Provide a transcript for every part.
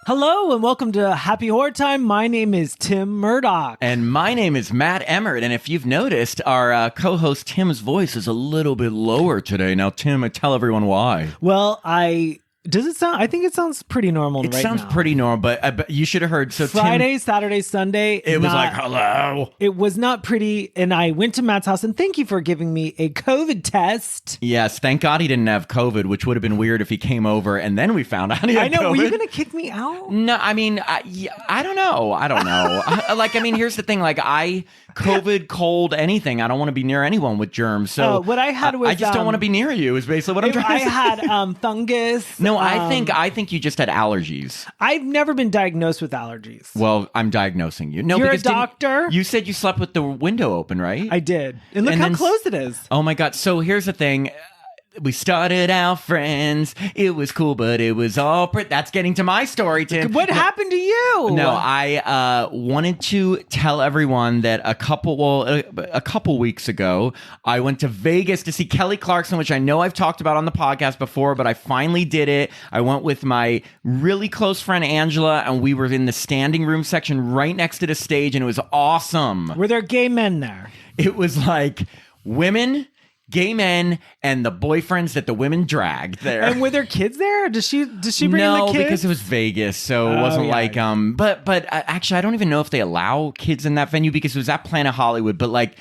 Hello and welcome to Happy Horror Time. My name is Tim Murdoch. And my name is Matt Emmert. And if you've noticed, our co-host Tim's voice is a little bit lower today. Now, Tim, tell everyone why. Well, does it sound? I think it sounds pretty normal right now. It sounds pretty normal, but you should have heard. So Friday, Tim, Saturday, Sunday. it was like, hello. It was not pretty. And I went to Matt's house and thank you for giving me a COVID test. Yes, thank God he didn't have COVID, which would have been weird if he came over and then we found out he had COVID. Were you going to kick me out? No, I mean, I don't know. Here's the thing. COVID, cold, anything. I don't want to be near anyone with germs. So what I had was I just don't want to be near you. Is basically what I'm trying to say. I had fungus. No, I think you just had allergies. I've never been diagnosed with allergies. Well, I'm diagnosing you. No, you're because a doctor. You said you slept with the window open, right? I did, and look how close it is. Oh my God! So here's the thing. We started out friends. It was cool, but it was all... That's getting to my story, Tim. What happened to you? No, I wanted to tell everyone that a couple weeks ago, I went to Vegas to see Kelly Clarkson, which I know I've talked about on the podcast before, but I finally did it. I went with my really close friend, Angela, and we were in the standing room section right next to the stage, and it was awesome. Were there gay men there? It was like women... gay men and the boyfriends that the women dragged there. And were there kids there? Does she bring in the kids? No, because it was Vegas, so it wasn't But actually, I don't even know if they allow kids in that venue because it was at Planet Hollywood. But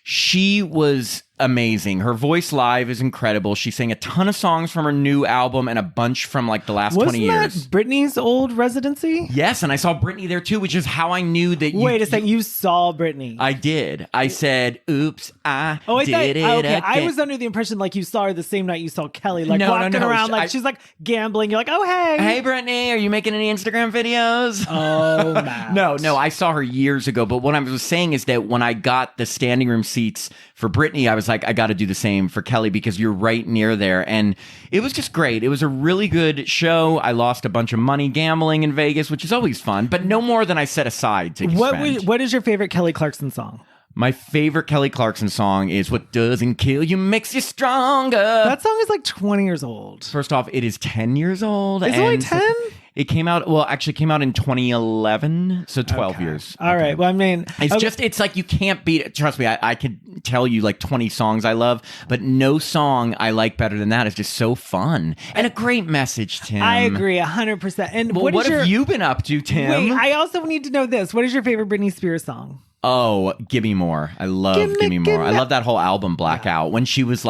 she was amazing. Her voice live is incredible. She sang a ton of songs from her new album and a bunch from the last 20 years. Wasn't that Britney's old residency? Yes, and I saw Britney there too, which is how I knew that Wait a second, you saw Britney. I did. I said, oops, I did it okay. again. I was under the impression you saw her the same night you saw Kelly, walking around she's gambling. You're like, oh, hey. Hey, Brittany, are you making any Instagram videos? Oh, Matt. No, I saw her years ago. But what I was saying is that when I got the standing room seats for Britney, I was like, I got to do the same for Kelly because you're right near there. And it was just great. It was a really good show. I lost a bunch of money gambling in Vegas, which is always fun, but no more than I set aside to spend. What is your favorite Kelly Clarkson song? My favorite Kelly Clarkson song is What Doesn't Kill You Makes You Stronger. That song is 20 years old. First off, it is 10 years old. It's only 10? It came out in 2011, so 12 years. All right. Well, it's like you can't beat it. Trust me, I could tell you 20 songs I love, but no song I like better than that. It's just so fun and a great message, Tim. I agree 100%. And what have you been up to, Tim? Wait, I also need to know this. What is your favorite Britney Spears song? Oh, Gimme More. I love Gimme More. I love that whole album, Blackout. When she was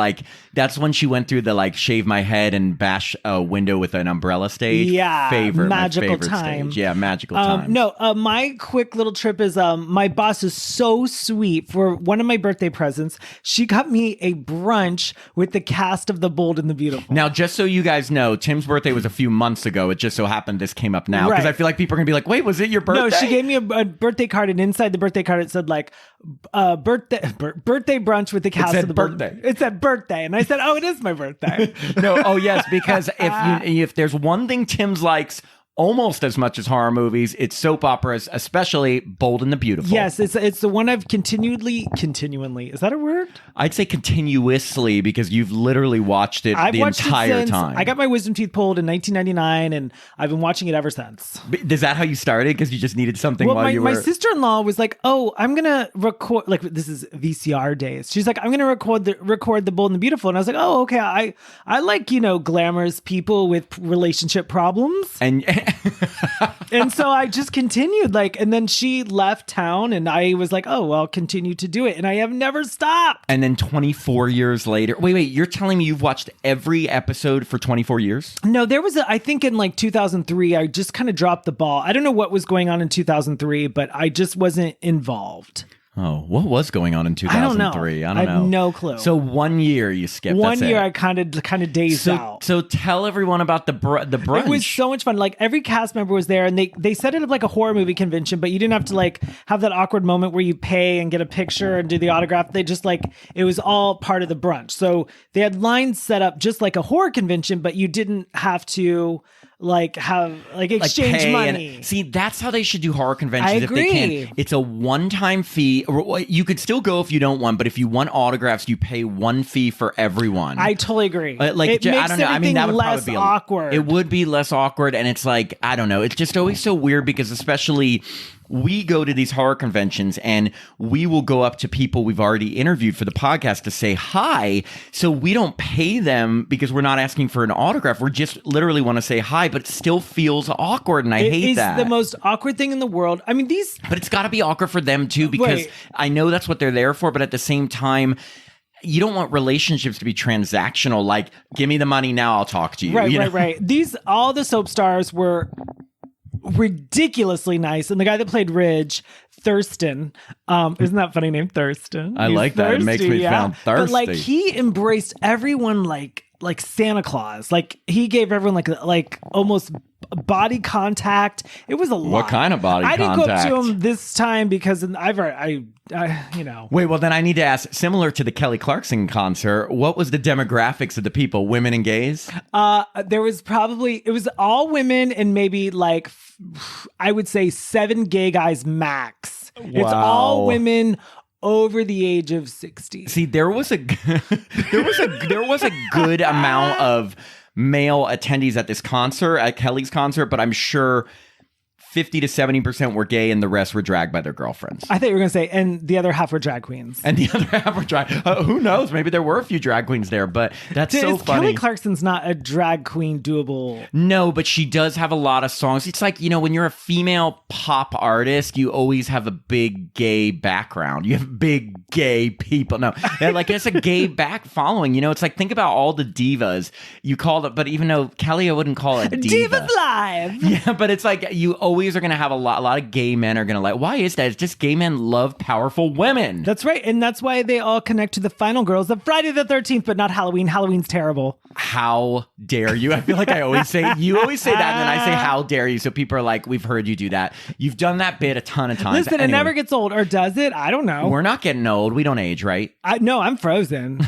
that's when she went through the shave my head and bash a window with an umbrella stage. Yeah. Magical my favorite time. Stage. Yeah, magical time. My quick little trip is my boss is so sweet. For one of my birthday presents, she got me a brunch with the cast of The Bold and the Beautiful. Now, just so you guys know, Tim's birthday was a few months ago. It just so happened this came up now. Because I feel like people are going to be like, wait, was it your birthday? No, she gave me a birthday card, and inside the birthday card, it said birthday brunch with the cast of the birthday. It said birthday, and I said, "Oh, it is my birthday." Yes, because if there's one thing Tim's likes almost as much as horror movies, it's soap operas, especially Bold and the Beautiful. Yes, it's the one I've continually. Is that a word? I'd say continuously because you've literally watched it the entire time. I got my wisdom teeth pulled in 1999, and I've been watching it ever since. Is that how you started? Because you just needed something while you were... My sister-in-law was like, "Oh, I'm gonna record." This is VCR days. She's like, "I'm gonna record the Bold and the Beautiful," and I was like, "Oh, okay. I like glamorous people with relationship problems." And so I just continued, and then she left town, and I was like, "Oh, well, I'll continue to do it," and I have never stopped. And then 24 years later, wait, you're telling me you've watched every episode for 24 years? No, there was I think in 2003, I just kind of dropped the ball. I don't know what was going on in 2003, but I just wasn't involved. Oh, what was going on in 2003? I don't know. I have no clue. So 1 year you skipped. One year I kind of dazed out. So tell everyone about the brunch. It was so much fun. Every cast member was there, and they set it up like a horror movie convention, but you didn't have to have that awkward moment where you pay and get a picture and do the autograph. They just it was all part of the brunch. So they had lines set up just like a horror convention, but you didn't have to exchange pay money. see, that's how they should do horror conventions. I if they agree. can. It's a one-time fee. You could still go if you don't want, but if you want autographs, you pay one fee for everyone. I totally agree. It makes I don't know. I mean, that would less probably be awkward. It would be less awkward, and it's like, I don't know. It's just always so weird because especially we go to these horror conventions and we will go up to people we've already interviewed for the podcast to say hi. So we don't pay them because we're not asking for an autograph. We just literally want to say hi, but it still feels awkward, and I hate that. It's the most awkward thing in the world. I mean, But it's got to be awkward for them too, because Right. I know that's what they're there for, but at the same time, you don't want relationships to be transactional. Like, give me the money now, I'll talk to you. Right. All the soap stars were ridiculously nice, and the guy that played Ridge, Thurston, isn't that funny name, Thurston? I He's like that. It makes me sound thirsty. But like, he embraced everyone like Santa Claus. Like, he gave everyone like almost body contact. It was a lot. What kind of body I contact? didn't go up to him this time because I Wait, well then I need to ask, similar to the Kelly Clarkson concert, what was the demographics of the people, women and gays? there was it was all women and maybe like I would say 7 gay guys max. It's all women over the age of 60. See, there was a good amount of male attendees at this concert, at Kelly's concert, but I'm sure 50 to 70% were gay and the rest were dragged by their girlfriends. I thought you were going to say, and the other half were drag queens. And the other half were drag. Who knows? Maybe there were a few drag queens there, but that's so funny. Kelly Clarkson's not a drag queen doable. No, but she does have a lot of songs. It's like, when you're a female pop artist, you always have a big gay background. You have big gay people. No, like it's a gay back following. It's like, think about all the divas you call it, but even though Kelly, I wouldn't call it diva. Divas Live. Yeah, but it's like you always are going to have a lot of gay men are going to like, why is that? It's just gay men love powerful women. That's right. And that's why they all connect to the final girls of Friday the 13th, but not Halloween. Halloween's terrible. How dare you? I feel like you always say that, and then I say, how dare you? So people are like, we've heard you do that. You've done that bit a ton of times. Listen, It never gets old, or does it? I don't know. We're not getting old. We don't age, right? No, I'm frozen.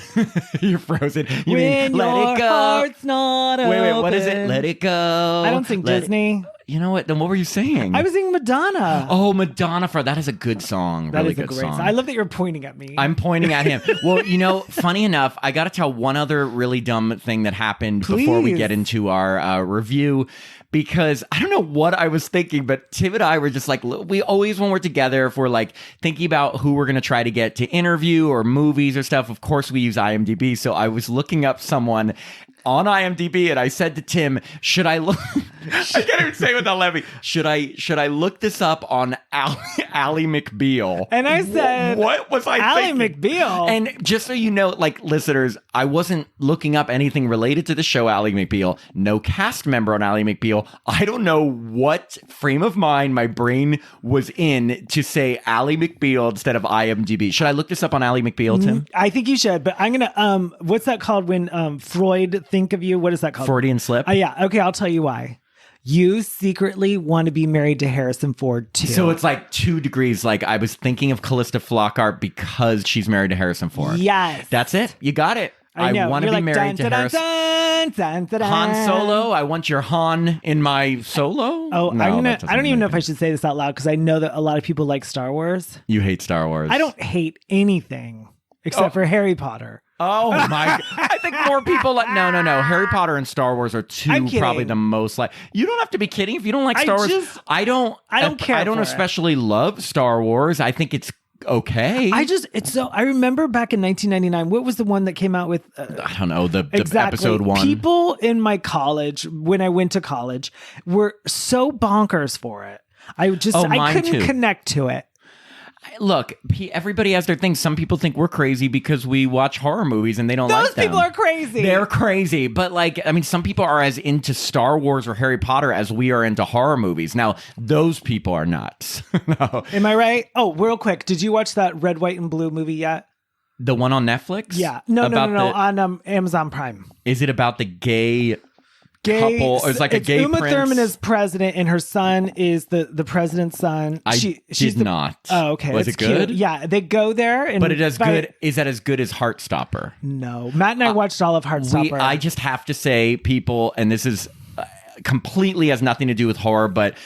You're frozen. You when mean, let it go. Heart's not Wait, what is open. it? Let it go. I don't sing Disney. You know what? Then what were you saying? I was singing Madonna. Oh, Madonna. That is a good song. That really is a good great song. I love that you're pointing at me. I'm pointing at him. Well, funny enough, I got to tell one other really dumb thing that happened before we get into our review. Because I don't know what I was thinking, but Tim and I were just like, we always, when we're together, if we're like thinking about who we're going to try to get to interview or movies or stuff, of course we use IMDb. So I was looking up someone on IMDb, and I said to Tim, should I look? I can't even say it without laughing. Should I look this up on Ally McBeal? And I said, what was I Ally thinking? McBeal. And just so you know, like listeners, I wasn't looking up anything related to the show Ally McBeal. No cast member on Ally McBeal. I don't know what frame of mind my brain was in to say Ally McBeal instead of IMDb. Should I look this up on Ally McBeal, Tim? I think you should, but I'm gonna what's that called when Freud think of you? What is that called? Freudian slip. Yeah. Okay, I'll tell you why. You secretly want to be married to Harrison Ford too. So it's like 2 degrees. Like I was thinking of Callista Flockhart because she's married to Harrison Ford. Yes. That's it. You got it. I know. want to be married to Harrison. Han Solo. I want your Han in my Solo. Oh, No, I don't even know if I should say this out loud because I know that a lot of people like Star Wars. You hate Star Wars. I don't hate anything except for Harry Potter. Oh my! I think more people like no. Harry Potter and Star Wars are probably the most like. You don't have to be kidding if you don't like Star Wars. I don't care. I don't especially love Star Wars. I think it's okay. I remember back in 1999. What was the one that came out with? I don't know the exactly. episode 1. People in my college when I went to college were so bonkers for it. I couldn't connect to it. Look, everybody has their things. Some people think we're crazy because we watch horror movies and they don't like them. Those people are crazy. They're crazy. But some people are as into Star Wars or Harry Potter as we are into horror movies. Now, those people are nuts. No. Am I right? Oh, real quick. Did you watch that Red, White, and Blue movie yet? The one on Netflix? Yeah. No. On Amazon Prime. Is it about the gay couple? Or it's like a gay Uma prince? Thurman is president, and her son is the president's son. She's not. Oh, okay. Was it good? Cute. Yeah, they go there, and but is that as good as Heartstopper? No, Matt and I watched all of Heartstopper. I just have to say, people, and this is completely has nothing to do with horror, but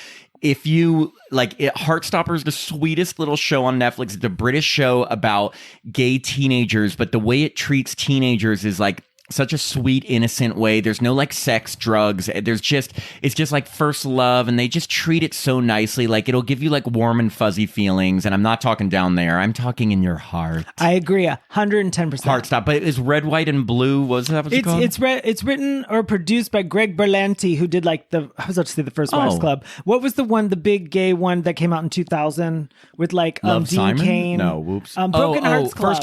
if you like it, Heartstopper is the sweetest little show on Netflix. It's a British show about gay teenagers, but the way it treats teenagers is like such a sweet, innocent way. There's no like sex, drugs. It's just like first love, and they just treat it so nicely. Like it'll give you like warm and fuzzy feelings. And I'm not talking down there. I'm talking in your heart. I agree 110%. Heartstop, but it's Red, White, and Blue. What was that? What's it called? It's written or produced by Greg Berlanti, who did like I was about to say the First Wives Club. What was the one, the big gay one that came out in 2000 with like Love Dean Simon? Cain? No, whoops. Broken Hearts Club.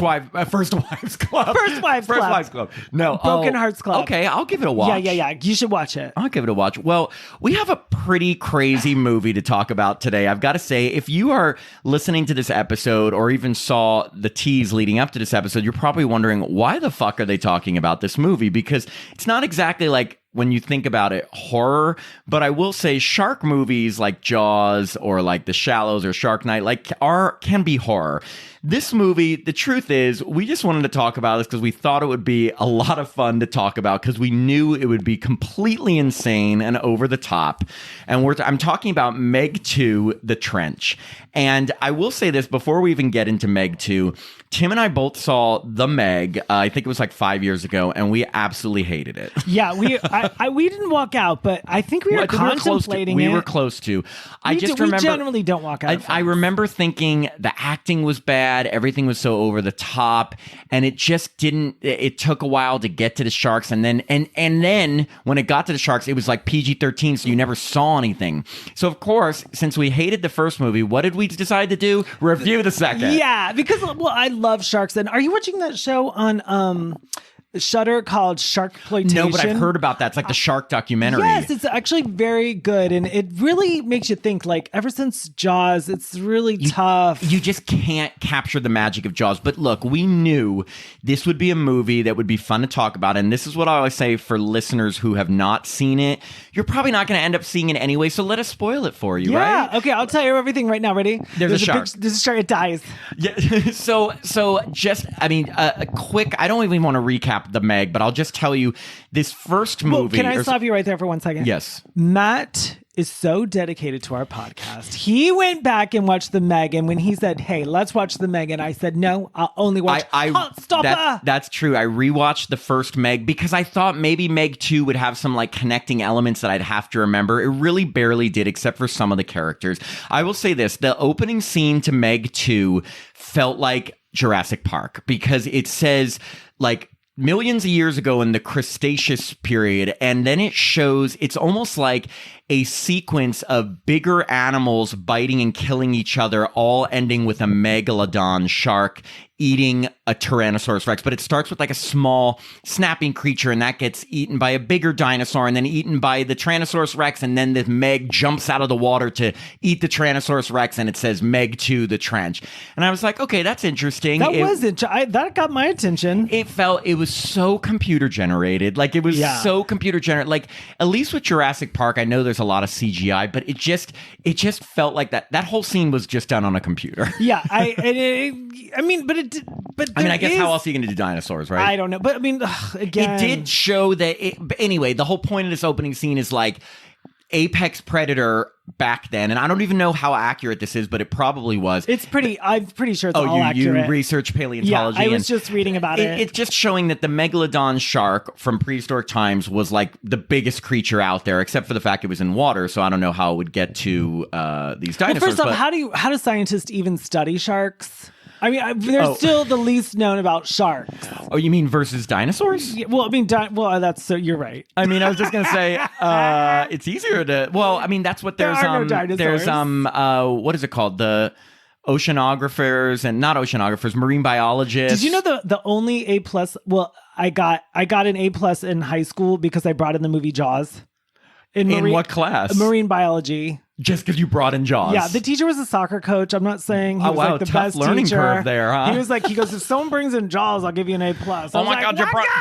First Wives Club. First Wives Club. No, Broken Hearts Club. Okay, I'll give it a watch. Yeah. You should watch it. I'll give it a watch. Well, we have a pretty crazy movie to talk about today. I've got to say, if you are listening to this episode or even saw the tease leading up to this episode, you're probably wondering, why the fuck are they talking about this movie? Because it's not exactly like, when you think about it, horror, but I will say shark movies like Jaws or like The Shallows or Shark Night can be horror. This movie, the truth is, we just wanted to talk about this because we thought it would be a lot of fun to talk about because we knew it would be completely insane and over the top. And I'm talking about Meg 2, The Trench. And I will say this before we even get into Meg 2, Tim and I both saw The Meg, I think it was like 5 years ago, and we absolutely hated it. Yeah, we didn't walk out, but I think we were contemplating it. We were close to. We generally don't walk out. I remember thinking the acting was bad, everything was so over the top, and it just didn't. It took a while to get to the sharks, and then when it got to the sharks, it was like PG-13, so you never saw anything. So of course, since we hated the first movie, what did we decide to do? Review the second. Yeah, because I love sharks. And are you watching that show on Shudder called Sharkploitation? No, but I've heard about that. It's like the shark documentary. Yes, it's actually very good, and it really makes you think. Like ever since Jaws, it's really tough. You just can't capture the magic of Jaws. But look, we knew this would be a movie that would be fun to talk about, and this is what I always say for listeners who have not seen it. You're probably not going to end up seeing it anyway, so let us spoil it for you, right? Yeah, okay, I'll tell you everything right now. Ready? There's a shark. There's a shark. It dies. Yeah. So just, I mean, a quick. I don't even want to recap The Meg, but I'll just tell you this first movie. Can I stop you right there for 1 second? Yes. Matt is so dedicated to our podcast. He went back and watched The Meg, and when he said, "Hey, let's watch The Meg," and I said, "No, I'll only watch Heartstopper." That's true. I rewatched the first Meg because I thought maybe Meg 2 would have some like connecting elements that I'd have to remember. It really barely did, except for some of the characters. I will say this: the opening scene to Meg 2 felt like Jurassic Park because it says like millions of years ago in the Cretaceous period, and then it shows it's almost like a sequence of bigger animals biting and killing each other, all ending with a megalodon shark eating a Tyrannosaurus Rex. But it starts with like a small snapping creature, and that gets eaten by a bigger dinosaur, and then eaten by the Tyrannosaurus Rex, and then the Meg jumps out of the water to eat the Tyrannosaurus Rex, and it says Meg 2, The Trench. And I was like, okay, that's interesting. That got my attention. It was so computer generated. Like it was so computer generated. Like at least with Jurassic Park, I know there's a lot of CGI, but it just felt like that whole scene was just done on a computer. Yeah, I guess how else are you going to do dinosaurs, right? I don't know, but I mean, again, it did show that. But anyway, the whole point of this opening scene is like apex predator back then, and I don't even know how accurate this is, but it probably was. I'm pretty sure it's all accurate. You research paleontology. Yeah, I was just reading about it. It's just showing that the megalodon shark from prehistoric times was like the biggest creature out there, except for the fact it was in water, so I don't know how it would get to these dinosaurs. Well, first off, how do scientists even study sharks? I mean, they're still the least known about sharks. Oh, you mean versus dinosaurs? Yeah, well, I mean, that's so. You're right. I mean, I was just gonna say it's easier to. Well, I mean, that's what there's. There are no dinosaurs. There's what is it called? The oceanographers and not oceanographers, marine biologists. Did you know the only A+? Well, I got an A+ in high school because I brought in the movie Jaws. In what class? Marine biology. Just because you brought in Jaws. Yeah, the teacher was a soccer coach. I'm not saying he was like the tough best learning teacher. curve there, huh? He was like, he goes, if someone brings in Jaws, I'll give you an A+. Oh my God,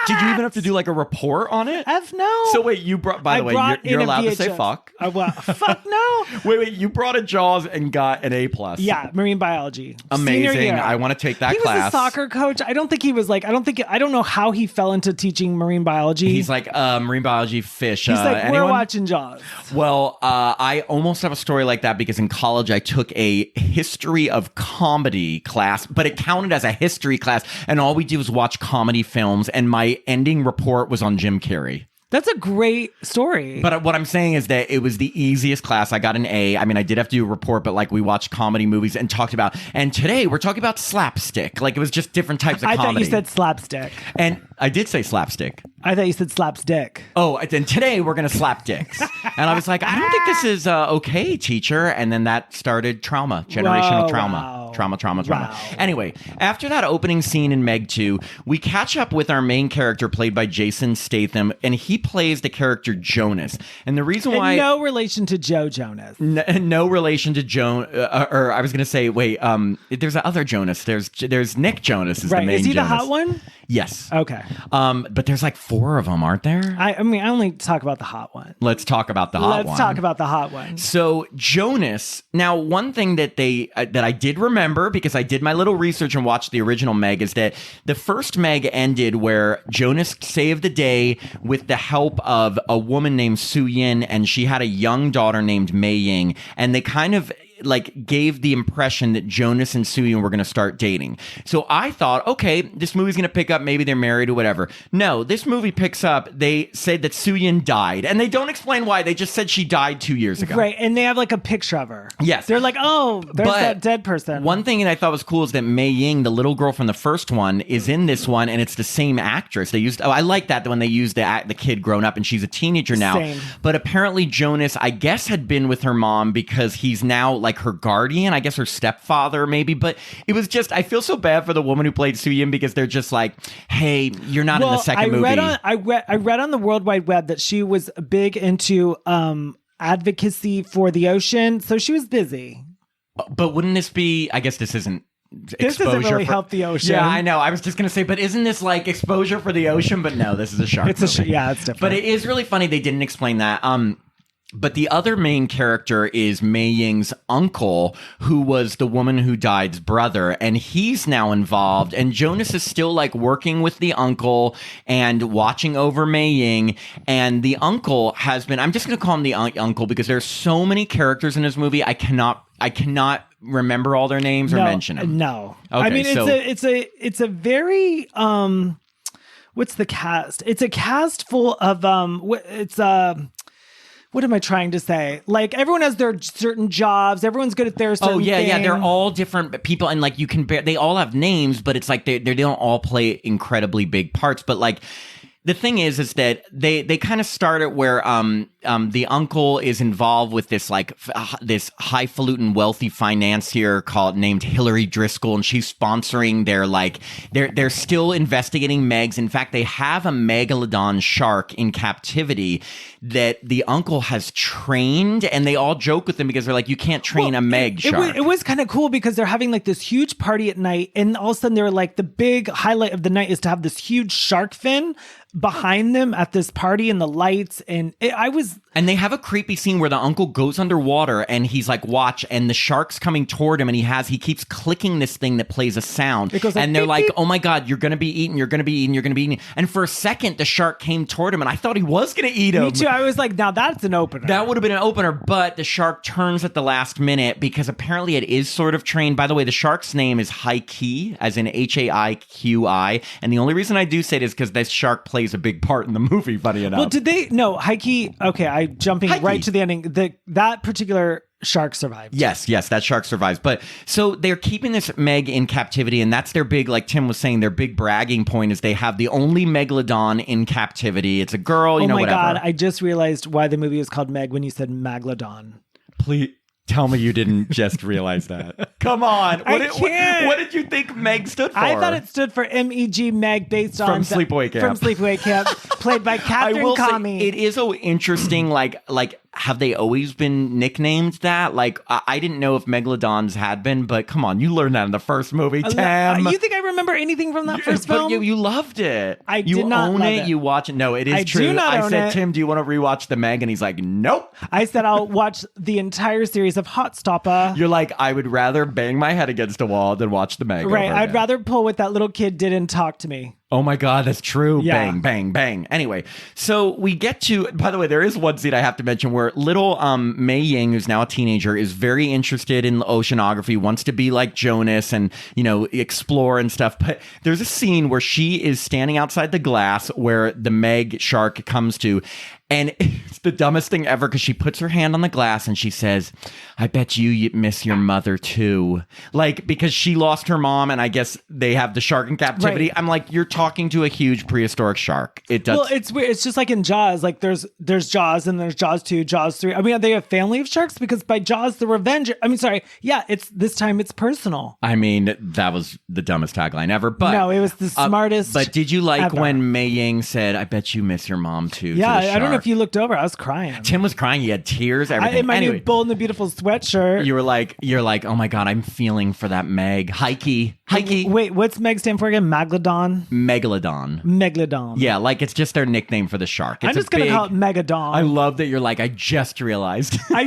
did you even have to do like a report on it? F no. So wait, you brought, by the way, you're allowed to say fuck. Fuck no. Wait, you brought a Jaws and got an A+. Yeah, marine biology. Amazing. I want to take that class. He was a soccer coach. I don't think he was like, I don't know how he fell into teaching marine biology. He's like, marine biology, fish. He's like, anyone? We're watching Jaws. Well, I almost have a story like that because in college I took a history of comedy class, but it counted as a history class, and all we did was watch comedy films, and my ending report was on Jim Carrey. That's a great story. But what I'm saying is that it was the easiest class. I got an A. I mean, I did have to do a report, but like we watched comedy movies and talked about, and today we're talking about slapstick. Like it was just different types of comedy. I thought you said slapstick. And I did say slapstick. I thought you said slapstick. Oh, and today we're going to slap dicks. And I was like, I don't think this is okay, teacher. And then that started trauma, generational trauma. Wow. Trauma. Wow. Anyway, after that opening scene in Meg 2, we catch up with our main character played by Jason Statham, and he plays the character Jonas. And the reason why... no relation to Joe Jonas. No relation to Joan, or I was going to say, wait, there's other Jonas. There's Nick Jonas is the main Jonas. Is he the hot one? Yes. Okay. But there's like 4 of them, aren't there? I mean, I only talk about the hot one. Let's talk about the hot one. Let's talk about the hot one. So Jonas, now one thing that that I did remember, because I did my little research and watched the original Meg, is that the first Meg ended where Jonas saved the day with the help of a woman named Su Yin, and she had a young daughter named Mei Ying, and they kind of like gave the impression that Jonas and Su Yin were going to start dating. So I thought, okay, this movie's going to pick up, maybe they're married or whatever. No, this movie picks up, they said that Su Yin died, and they don't explain why. They just said she died 2 years ago. Right, and they have like a picture of her. Yes. They're like, oh, there's that dead person. One thing that I thought was cool is that Mei Ying, the little girl from the first one, is in this one, and it's the same actress. They used, I like that when they used the kid grown up, and she's a teenager now. Same. But apparently Jonas, I guess, had been with her mom because he's now like her guardian, I guess her stepfather maybe, but it was just, I feel so bad for the woman who played Su Yin because they're just like, hey, you're not in the second movie. I read on the World Wide Web that she was big into advocacy for the ocean, so she was busy. But wouldn't this be, I guess this isn't this doesn't really help the ocean. Yeah, I know. I was just going to say, but isn't this like exposure for the ocean? But no, this is a shark movie. Yeah, it's different. But it is really funny they didn't explain that. But the other main character is Mei Ying's uncle, who was the woman who died's brother, and he's now involved. And Jonas is still like working with the uncle and watching over Mei Ying. And the uncle has been, I'm just going to call him the uncle because there's so many characters in this movie. I cannot remember all their names or mention them. No. Okay, I mean, it's a very, what's the cast? It's a cast full of, what am I trying to say? Like everyone has their certain jobs. Everyone's good at their certain thing. Yeah. They're all different people, and like you can they all have names, but it's like they don't all play incredibly big parts. But like the thing is that they kind of start it where the uncle is involved with this like this highfalutin wealthy financier named Hillary Driscoll, and she's sponsoring their like they're still investigating Megs. In fact, they have a megalodon shark in captivity that the uncle has trained, and they all joke with him because they're like, you can't train a Meg shark. It was kind of cool because they're having like this huge party at night, and all of a sudden they're like, the big highlight of the night is to have this huge shark fin behind them at this party and the lights, and and they have a creepy scene where the uncle goes underwater and he's like, watch, and the shark's coming toward him, and he keeps clicking this thing that plays a sound, it goes like, and they're beep, like, beep. oh my god, you're gonna be eaten, you're gonna be eaten, you're gonna be eaten. And for a second the shark came toward him and I thought he was gonna eat him. Me too. I was like, now that's an opener. That would have been an opener, but the shark turns at the last minute because apparently it is sort of trained. By the way, the shark's name is Haiqi, as in Haiqi, and the only reason I do say it is because this shark plays a big part in the movie, funny enough. Well, did they? No, Haiqi. Okay, I'm jumping right to the ending. That particular shark survived. Yes, that shark survives. But so they're keeping this Meg in captivity, and that's their big, like Tim was saying, their big bragging point is they have the only megalodon in captivity. It's a girl, whatever. Oh my God, I just realized why the movie was called Meg when you said Megalodon. Please tell me you didn't just realize that. Come on. What did you think Meg stood for? I thought it stood for MEG Meg, based on... From Sleepaway Camp. From Sleepaway Camp, played by Catherine Kami. Say, it is so interesting, like have they always been nicknamed that? Like, I didn't know if megalodons had been, but come on, you learned that in the first movie, Tim. You think I remember anything from that first film? But you loved it. I you did not own love it. it. You watch it. No, it is I true. do not I own said, it. Tim, do you want to rewatch the Meg? And he's like, nope. I said I'll watch the entire series of Hot Stopper. You're like, I would rather bang my head against a wall than watch the Meg. Right. over I'd again. rather pull what that little kid did and talk to me. Oh my God, that's true. Yeah. Bang, bang, bang. Anyway, so we get to, by the way, there is one scene I have to mention where little Mei Ying, who's now a teenager, is very interested in oceanography, wants to be like Jonas and, explore and stuff. But there's a scene where she is standing outside the glass where the Meg shark comes to. And it's the dumbest thing ever because she puts her hand on the glass and she says, I bet you miss your mother too. Like, because she lost her mom and I guess they have the shark in captivity. Right. I'm like, you're talking to a huge prehistoric shark. It does. Well, it's weird. It's just like in Jaws. Like there's Jaws and there's Jaws 2, Jaws 3. I mean, are they a family of sharks? Because by Jaws, the revenge. I mean, sorry. Yeah, it's this time it's personal. I mean, that was the dumbest tagline ever. But no, it was the smartest. But did you like ever. when Mei Ying said, I bet you miss your mom too? Yeah, to the I don't know shark? if you looked over. I was crying. Tim was crying. He had tears, everything. In my anyway, new Bold and the Beautiful sweatshirt. you're like, oh my God, I'm feeling for that Meg. Heike. Wait, what's Meg stand for again? Megalodon? Megalodon. Megalodon. Yeah, like it's just their nickname for the shark. It's I'm just going to big- call it Megadon. I love that you're like, I just realized. I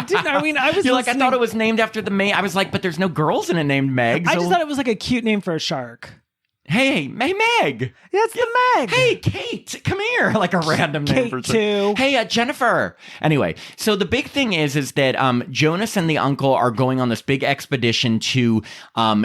didn't. I mean, I was You're like, I listening- thought it was named after the main. I was like, but there's no girls in it named Meg. I so- just thought it was like a cute name for a shark. Hey, Meg. Yeah, it's the Meg. Hey, Kate, come here. Like a random name Kate for too. Hey, Jennifer. Anyway, so the big thing is that Jonas and the uncle are going on this big expedition to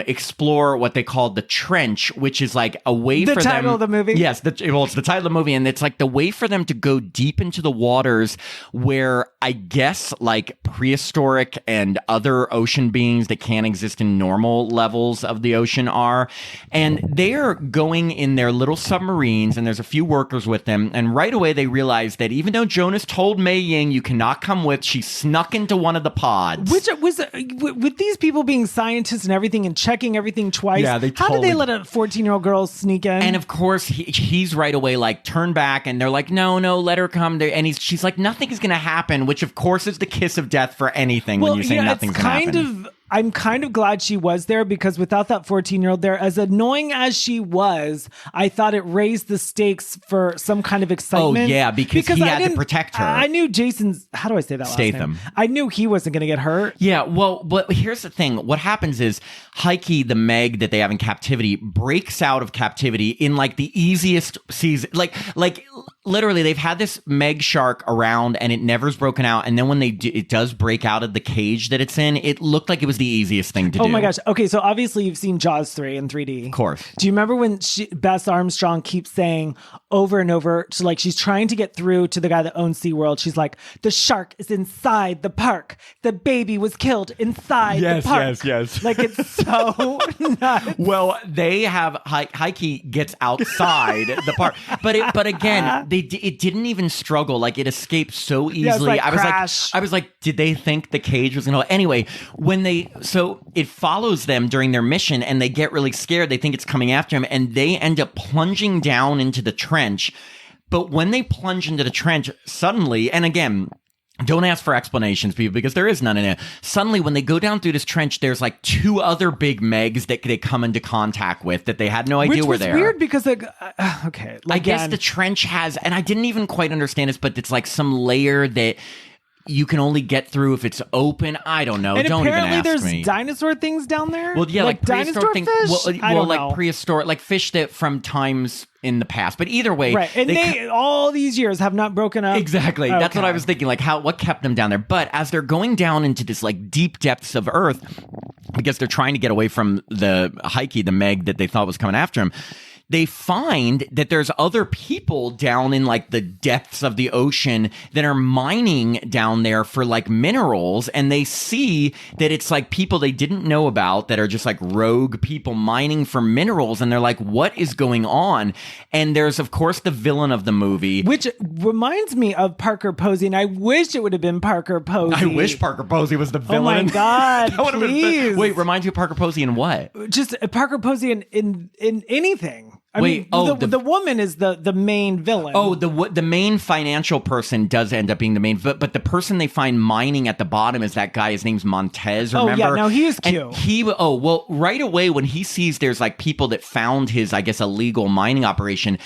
explore what they call the trench, which is like a way The for them. title of the movie? Yes, it's the title of the movie, and it's like the way for them to go deep into the waters where I guess like prehistoric and other ocean beings that can't exist in normal levels of the ocean are. And they're going in their little submarines, and there's a few workers with them. And right away, they realize that even though Jonas told Mei Ying, you cannot come with, she snuck into one of the pods. Which was with these people being scientists and everything and checking everything twice. Yeah, they how did totally- they let a 14-year-old girl sneak in? And of course, he's right away like, turn back. And they're like, no, let her come. And she's like, nothing is going to happen, which of course is the kiss of death for anything when you say nothing's going to happen. I'm kind of glad she was there because without that 14-year-old there, as annoying as she was, I thought it raised the stakes for some kind of excitement. Oh, yeah, because he I had to didn't- protect her. I knew Jason's, how do I say that last Statham. name? I knew he wasn't going to get hurt. Yeah, well, but here's the thing. What happens is Heike, the Meg that they have in captivity, breaks out of captivity in like the easiest season. Like literally, they've had this Meg shark around and it never's broken out. And then when it does break out of the cage that it's in, it looked like it was the easiest thing to do. Oh my gosh. Okay, so obviously you've seen Jaws 3 in 3D. Of course. Do you remember when Bess Armstrong keeps saying over and over, so like she's trying to get through to the guy that owns SeaWorld. She's like, the shark is inside the park. The baby was killed inside the park. yes. Like it's so nuts. Well, they have Heike gets outside the park, but again, it didn't even struggle. Like it escaped so easily. Yeah, it's like I Crash. was like, did they think the cage was gonna? Anyway, so it follows them during their mission, and they get really scared. They think it's coming after them, and they end up plunging down into the trench. But when they plunge into the trench, suddenly, and again, don't ask for explanations, people, because there is none in it. Suddenly, when they go down through this trench, there's like two other big Megs that they come into contact with that they had no idea were there. Which was weird because, okay. I guess the trench has, and I didn't even quite understand this, but it's like some layer that you can only get through if it's open. I don't know. And Don't even apparently ask there's me. dinosaur things down there. Well, yeah, like dinosaur prehistoric things. fish. I don't like know. prehistoric, like fish that from times in the past. But either way, Right, and they all these years have not broken up. Exactly. That's what Okay. I was thinking. Like, what kept them down there? But as they're going down into this like deep depths of Earth, because they're trying to get away from the Heike, the Meg that they thought was coming after him, they find that there's other people down in like the depths of the ocean that are mining down there for like minerals. And they see that it's like people they didn't know about that are just like rogue people mining for minerals. And they're like, what is going on? And there's, of course, the villain of the movie. Which reminds me of Parker Posey, and I wish it would have been Parker Posey. I wish Parker Posey was the villain. Oh my God, That would have been- please. Wait, reminds you of Parker Posey in what? Just Parker Posey in anything. I mean, the woman is the main villain. Oh, the main financial person does end up being the main, but the person they find mining at the bottom is that guy. His name's Montez. Remember? Oh yeah, no, he is cute. And right away when he sees there's like people that found his, I guess, illegal mining operation,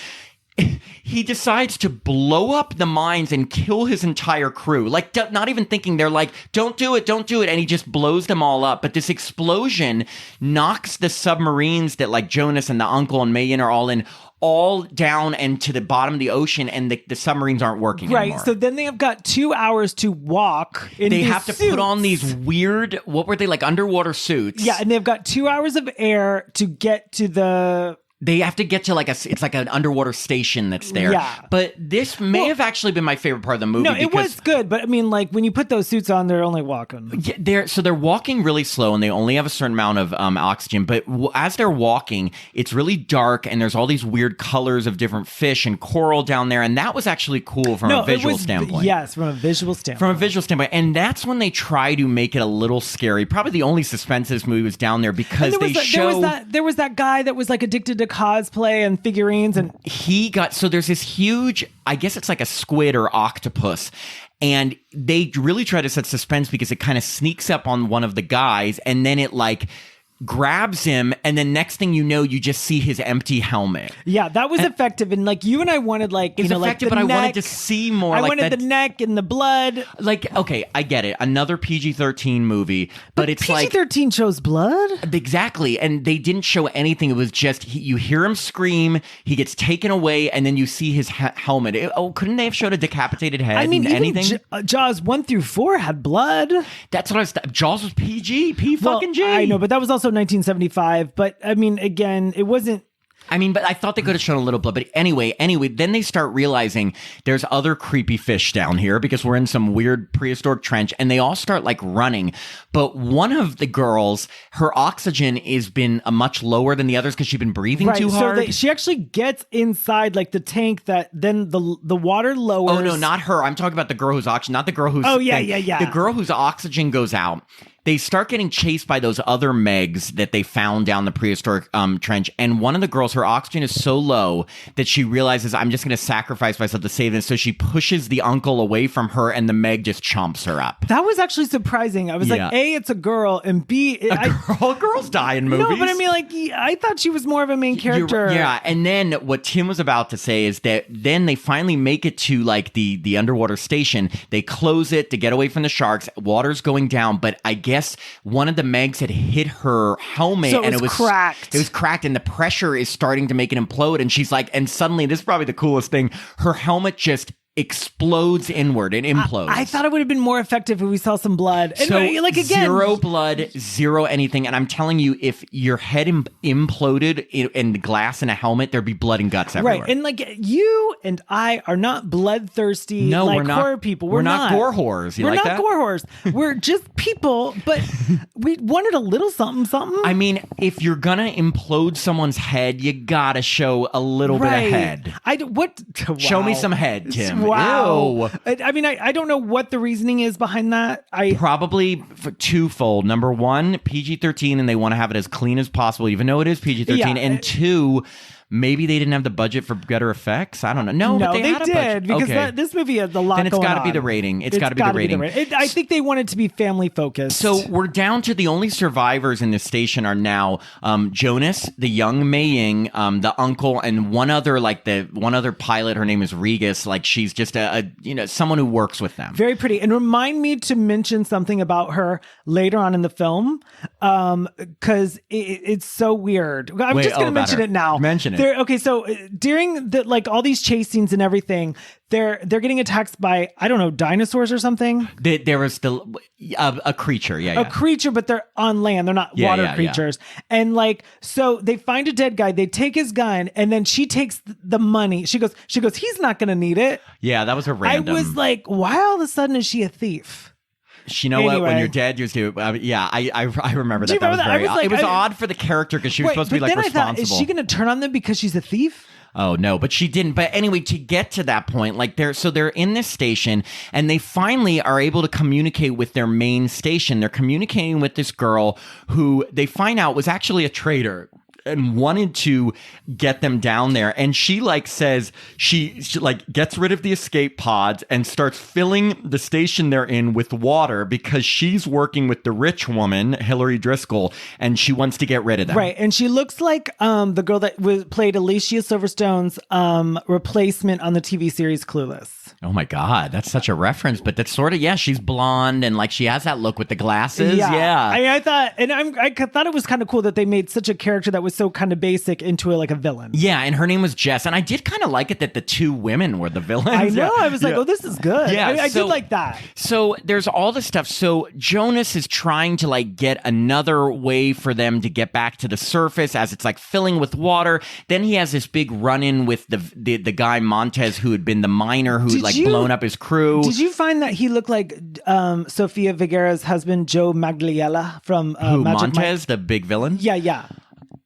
he decides to blow up the mines and kill his entire crew. Like, not even thinking. They're like, don't do it. And he just blows them all up. But this explosion knocks the submarines that like Jonas and the uncle and Mayan are all in all down and to the bottom of the ocean, and the submarines aren't working anymore. Right, so then they have got 2 hours to walk in They these have to suits. put on these weird, what were they, like underwater suits? Yeah, and they've got 2 hours of air to get to the... They have to get to it's like an underwater station that's there. Yeah. But this may have actually been my favorite part of the movie. No, it was good, but I mean, like, when you put those suits on, they're only walking. Yeah, they're walking really slow, and they only have a certain amount of oxygen. But as they're walking, it's really dark, and there's all these weird colors of different fish and coral down there, and that was actually cool from a visual standpoint. Yes, from a visual standpoint. From a visual standpoint, and that's when they try to make it a little scary. Probably the only suspense this movie was down there because there was that guy that was like addicted to cosplay and figurines, and so there's this huge, I guess it's like a squid or octopus, and they really try to set suspense because it kind of sneaks up on one of the guys, and then it like grabs him, and then next thing you know, you just see his empty helmet. Yeah, that was effective, and like you and I wanted like it's effective, like the but neck. I wanted to see more. I wanted the neck and the blood. Like, okay, I get it, another PG-13 movie, but it's like PG-13 shows blood. Exactly, and they didn't show anything. It was just you hear him scream, he gets taken away, and then you see his helmet. Couldn't they have showed a decapitated head? I mean, anything? even Jaws 1 through 4 had blood. That's what I was. Jaws was PG, fucking G. I know, but that was also 1975. But I mean, again, it wasn't. I mean, but I thought they could have shown a little blood. But anyway, then they start realizing there's other creepy fish down here because we're in some weird prehistoric trench, and they all start like running. But one of the girls, her oxygen has been much lower than the others because she's been breathing too hard. So she actually gets inside like the tank that then the water lowers. Oh no, not her. I'm talking about the girl who's oxygen, not the girl who's. Oh yeah. The girl whose oxygen goes out. They start getting chased by those other Megs that they found down the prehistoric trench. And one of the girls, her oxygen is so low that she realizes, I'm just going to sacrifice myself to save this. So she pushes the uncle away from her, and the Meg just chomps her up. That was actually surprising. I was like, A, it's a girl, and B, girls die in movies. No, but I mean, like, I thought she was more of a main character. Yeah, and then what Tim was about to say is that then they finally make it to like the underwater station. They close it to get away from the sharks. Water's going down, but I guess one of the Megs had hit her helmet, so and it was cracked. It was cracked, and the pressure is starting to make it implode. And she's like, and suddenly, this is probably the coolest thing, her helmet just explodes inward and implodes. I thought it would have been more effective if we saw some blood. And so like again, 0 blood, 0 anything. And I'm telling you, if your head imploded in glass in a helmet, there'd be blood and guts everywhere. Right. And like you and I are not bloodthirsty. No, like we're not horror people. We're not gore whores. We're not gore whores. We're just people, but we wanted a little something. I mean, if you're gonna implode someone's head, you gotta show a little bit of head. Wow. Show me some head, Tim. Wow. Ew. I mean, I don't know what the reasoning is behind that. Probably for twofold. Number one, PG-13, and they want to have it as clean as possible, even though it is PG-13. Yeah. And two, maybe they didn't have the budget for better effects. I don't know. No, but they had a budget. Because this movie has a lot going on. Then it's got to be the rating. It's got to be the rating. I think they want it to be family focused. So we're down to the only survivors in this station are now Jonas, the young Mei Ying, the uncle, and one other pilot. Her name is Regis. Like she's just a someone who works with them. Very pretty. And remind me to mention something about her later on in the film, because it's so weird. I'm just going to mention it now. Mention it. Okay, so during all these chase scenes and everything, they're getting attacked by, I don't know, dinosaurs or something. There was a creature, a creature, but they're on land. They're not water creatures. Yeah. And so they find a dead guy. They take his gun, and then she takes the money. She goes. He's not going to need it. Yeah, that was a random. I was like, why all of a sudden is she a thief? You know what? When you're dead, you're still. I remember that. It was odd for the character because she was supposed to be like responsible. I thought, is she going to turn on them because she's a thief? Oh no, but she didn't. But anyway, to get to that point, they're in this station, and they finally are able to communicate with their main station. They're communicating with this girl who they find out was actually a traitor. and wanted to get them down there. And she like says she like gets rid of the escape pods and starts filling the station they're in with water because she's working with the rich woman, Hillary Driscoll, and she wants to get rid of them. Right. And she looks like the girl that played Alicia Silverstone's replacement on the TV series Clueless. Oh my God, that's such a reference. But that's sort of, yeah, she's blonde and like she has that look with the glasses. Yeah. I mean, I thought, and I thought it was kind of cool that they made such a character that was so kind of basic into like a villain. Yeah, and her name was Jess. And I did kind of like it that the two women were the villains. I know. I was like, oh, this is good. Yeah, I did like that. So there's all this stuff. So Jonas is trying to like get another way for them to get back to the surface as it's like filling with water. Then he has this big run-in with the guy Montez who had been the miner who had blown up his crew. Did you find that he looked like Sofia Vergara's husband, Joe Magliella from who, Magic Montez, Mike? the big villain? Yeah.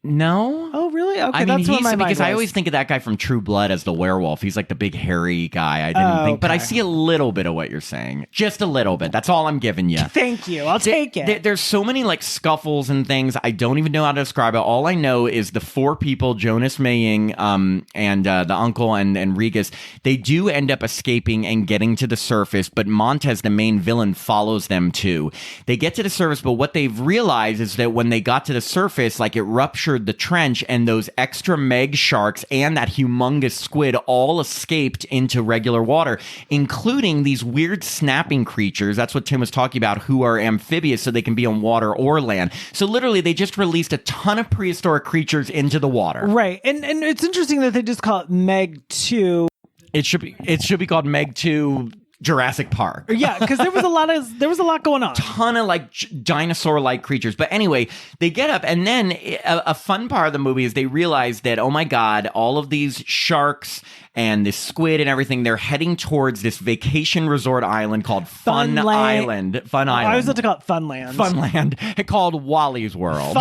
No. Oh, really? Okay, I mean, that's what my mind because I was. always think of that guy from True Blood as the werewolf. He's like the big hairy guy. I didn't think, but I see a little bit of what you're saying. Just a little bit. That's all I'm giving you. Thank you. I'll take it. There's so many like scuffles and things. I don't even know how to describe it. All I know is the four people, Jonas Maying, and the uncle and Regas, they do end up escaping and getting to the surface, but Montez, the main villain, follows them too. They get to the surface, but what they've realized is that when they got to the surface, like it ruptured the trench and those extra meg sharks and that humongous squid all escaped into regular water, including these weird snapping creatures. That's what Tim was talking about, who are amphibious, so they can be on water or land. So literally, they just released a ton of prehistoric creatures into the water. Right. And it's interesting that they just call it Meg 2. It should be called Meg 2 Jurassic Park. Yeah, because there was a lot going on. Ton of like dinosaur-like creatures. But anyway, they get up, and then a fun part of the movie is they realize that, oh my God, all of these sharks and this squid and everything, they're heading towards this vacation resort island called Fun Island. Fun Island. I was about to call it Funland. Funland. Called Wally's World.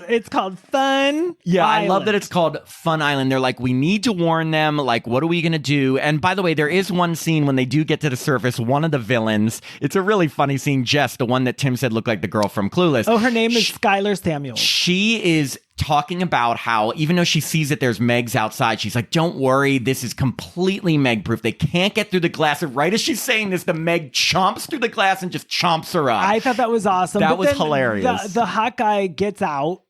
It's called Fun Yeah, Island. I love that it's called Fun Island. They're like, we need to warn them. Like, what are we going to do? And by the way, there is one scene when they do get to the surface, one of the villains, it's a really funny scene, Jess, the one that Tim said looked like the girl from Clueless. Oh, her name is Skylar Samuels. She is talking about how even though she sees that there's Megs outside, she's like, don't worry, this is completely Meg proof. They can't get through the glass. And right as she's saying this, the Meg chomps through the glass and just chomps her up. I thought that was awesome. That was hilarious. The hot guy gets out.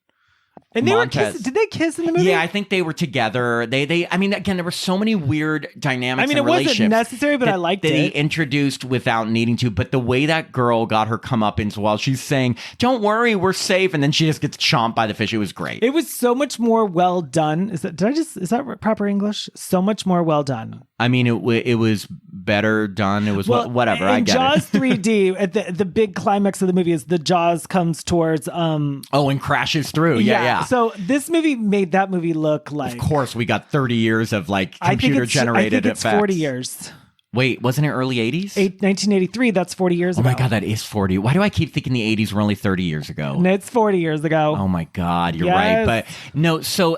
And they Montez. were kissing. Did they kiss in the movie? Yeah, I think they were together. I mean, again, there were so many weird dynamics. I mean, and it wasn't relationships necessary, but I liked that it. he introduced without needing to. But the way that girl got her comeuppance while she's saying, "Don't worry, we're safe," and then she just gets chomped by the fish. It was great. It was so much more well done. Is that proper English? So much more well done. I mean, it was better done. It was whatever. I get Jaws it. 3D, at the big climax of the movie is the Jaws comes towards. And crashes through. Yeah. So this movie made that movie look like. Of course, we got 30 years of like computer generated I think it's effects. 40 years. Wait, wasn't it early 80s? 1983, that's 40 years ago. Oh my God, that is 40. Why do I keep thinking the 80s were only 30 years ago? No, it's 40 years ago. Oh my God, you're right. But no, so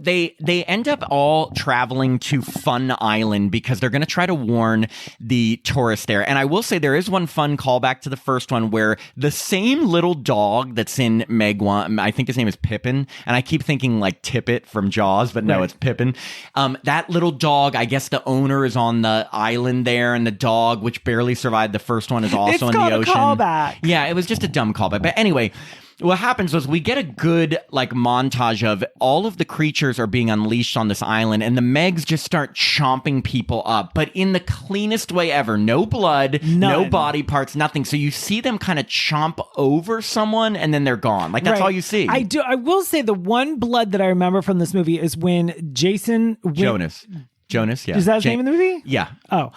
they end up all traveling to Fun Island because they're going to try to warn the tourists there. And I will say there is one fun callback to the first one where the same little dog that's in Meg 1, I think his name is Pippin, and I keep thinking like Tippet from Jaws, but no, It's Pippin. That little dog, I guess the owner is on the island there, and the dog, which barely survived the first one, is also in the ocean. It's called a callback. Yeah, it was just a dumb callback. But anyway, what happens was we get a good like montage of all of the creatures are being unleashed on this island, and the Megs just start chomping people up, but in the cleanest way ever. No blood, no body parts, nothing. So you see them kind of chomp over someone, and then they're gone. Like that's all you see. I will say the one blood that I remember from this movie is when Jonas, yeah. Is that his name in the movie? Yeah. Oh,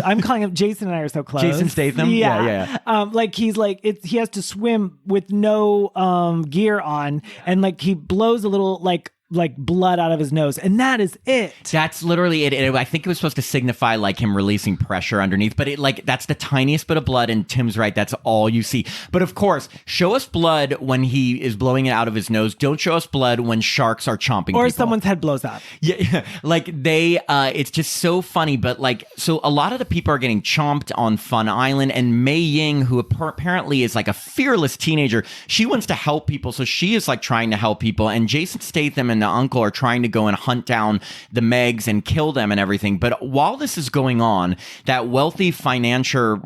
I'm calling him Jason, and I are so close. Jason Statham? Yeah. Like he has to swim with no gear on, and like he blows a little like like blood out of his nose, and that is it. That's literally it. I think it was supposed to signify like him releasing pressure underneath, but it like that's the tiniest bit of blood, and Tim's right, that's all you see. But of course, show us blood when he is blowing it out of his nose. Don't show us blood when sharks are chomping or people. someone's head blows up. Yeah, like they it's just so funny. But like, so a lot of the people are getting chomped on Fun Island, and Mei Ying, who apparently is like a fearless teenager, she wants to help people, so she is like trying to help people, and Jason Statham and the uncle are trying to go and hunt down the Megs and kill them and everything. But while this is going on, that wealthy financial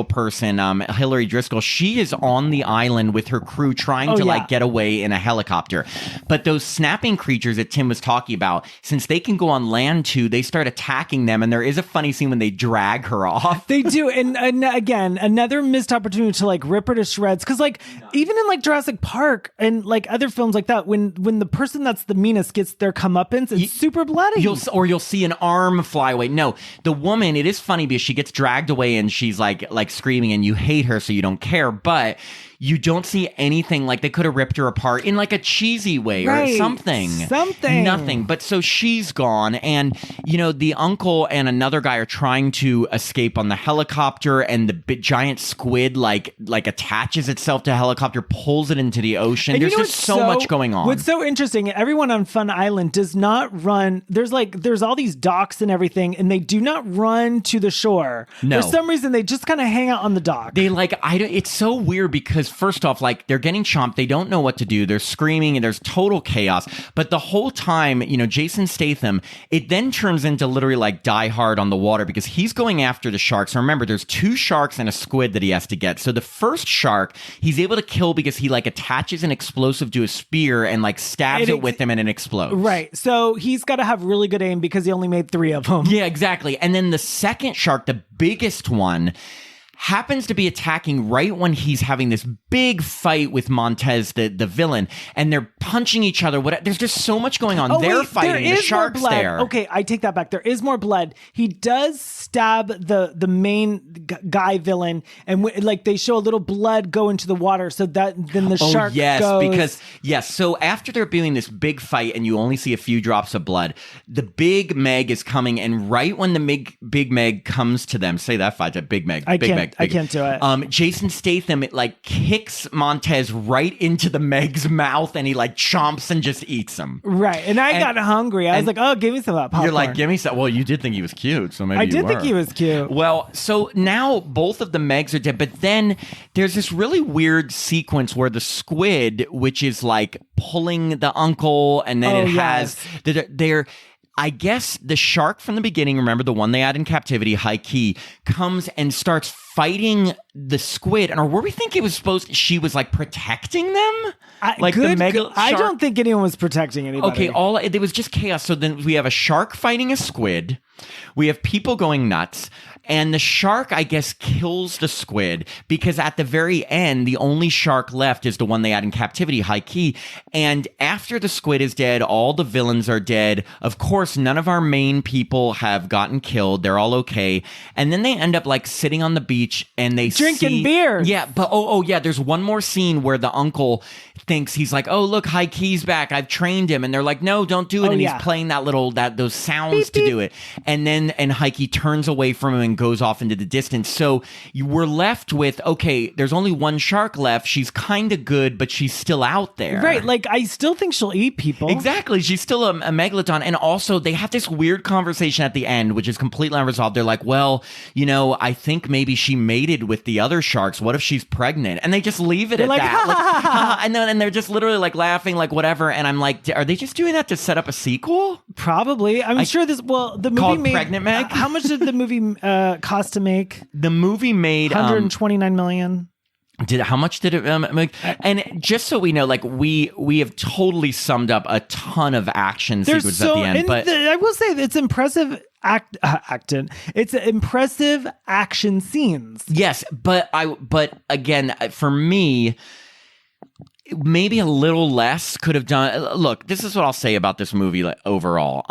person, Hillary Driscoll, she is on the island with her crew trying to like get away in a helicopter. But those snapping creatures that Tim was talking about, since they can go on land too, they start attacking them. And there is a funny scene when they drag her off. They do. And again, another missed opportunity to like rip her to shreds. Cause like even in like Jurassic Park and like other films like that, when the person that's the meanest gets their comeuppance, it's super bloody. You'll see an arm fly away. No, the woman, it is funny because she gets dragged away and she's like screaming, and you hate her, so you don't care. But you don't see anything. Like they could have ripped her apart in like a cheesy way or something. Nothing. But so she's gone, and you know the uncle and another guy are trying to escape on the helicopter, and the big giant squid like attaches itself to the helicopter, pulls it into the ocean. There's just so much going on. What's so interesting, everyone on Fun Island does not run. There's all these docks and everything, and they do not run to the shore. No. For some reason, they just kind of hang out on the dock. They it's so weird because first off, like they're getting chomped. They don't know what to do. They're screaming and there's total chaos. But the whole time, you know, Jason Statham, it then turns into literally like Die Hard on the water because he's going after the sharks. And remember, there's 2 sharks and a squid that he has to get. So the first shark, he's able to kill because he like attaches an explosive to a spear and like stabs it with him and it explodes. Right. So he's got to have really good aim because he only made 3 of them. Yeah, exactly. And then the second shark, the biggest one, happens to be attacking right when he's having this big fight with Montez, the villain, and they're punching each other. There's just so much going on. They're fighting. The shark's there. Okay, I take that back. There is more blood. He does stab the main guy villain, and like they show a little blood go into the water, so that then the shark goes. So after they're doing this big fight, and you only see a few drops of blood, the big Meg is coming, and right when the big Meg comes to them, say that fight, Big Meg. I can't do it. Jason Statham like kicks Montez right into the Meg's mouth, and he like chomps and just eats him. Right, and I got hungry. I was like, "Oh, give me some of that popcorn." You're like, "Give me some." Well, you did think he was cute, so maybe I did think he was cute. Well, so now both of the Megs are dead, but then there's this really weird sequence where the squid, which is like pulling the uncle, and then they're. I guess the shark from the beginning, remember the one they had in captivity, High Key, comes and starts fighting the squid. Or were we think it was she was like protecting them? I don't think anyone was protecting anybody. Okay, it was just chaos. So then we have a shark fighting a squid. We have people going nuts. And the shark, I guess, kills the squid because at the very end, the only shark left is the one they had in captivity, High Key. And after the squid is dead, all the villains are dead. Of course, none of our main people have gotten killed. They're all okay. And then they end up like sitting on the beach and they drinking beer. Yeah, but there's one more scene where the uncle thinks he's like, "Oh, look, High Key's back. I've trained him." And they're like, "No, don't do it." And he's playing those sounds beep, to do it. And then High Key turns away from him and goes off into the distance. So we're left with, okay, there's only one shark left. She's kind of good, but she's still out there. Right. Like, I still think she'll eat people. Exactly. She's still a megalodon. And also, they have this weird conversation at the end, which is completely unresolved. They're like, well, you know, I think maybe she mated with the other sharks. What if she's pregnant? And they just leave it at that. And they're just literally like laughing, like whatever. And I'm like, are they just doing that to set up a sequel? Probably. I'm sure the movie called made Pregnant Meg? How much did the movie cost to make? The movie made 129 million. How much did it make? And just so we know, like we have totally summed up a ton of action sequences at the end. But I will say it's impressive acting. It's impressive action scenes. Yes, but again, for me, maybe a little less could have done. Look, this is what I'll say about this movie overall.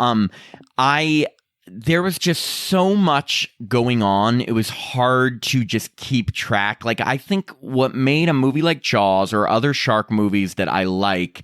There was just so much going on. It was hard to just keep track. Like, I think what made a movie like Jaws or other shark movies that I like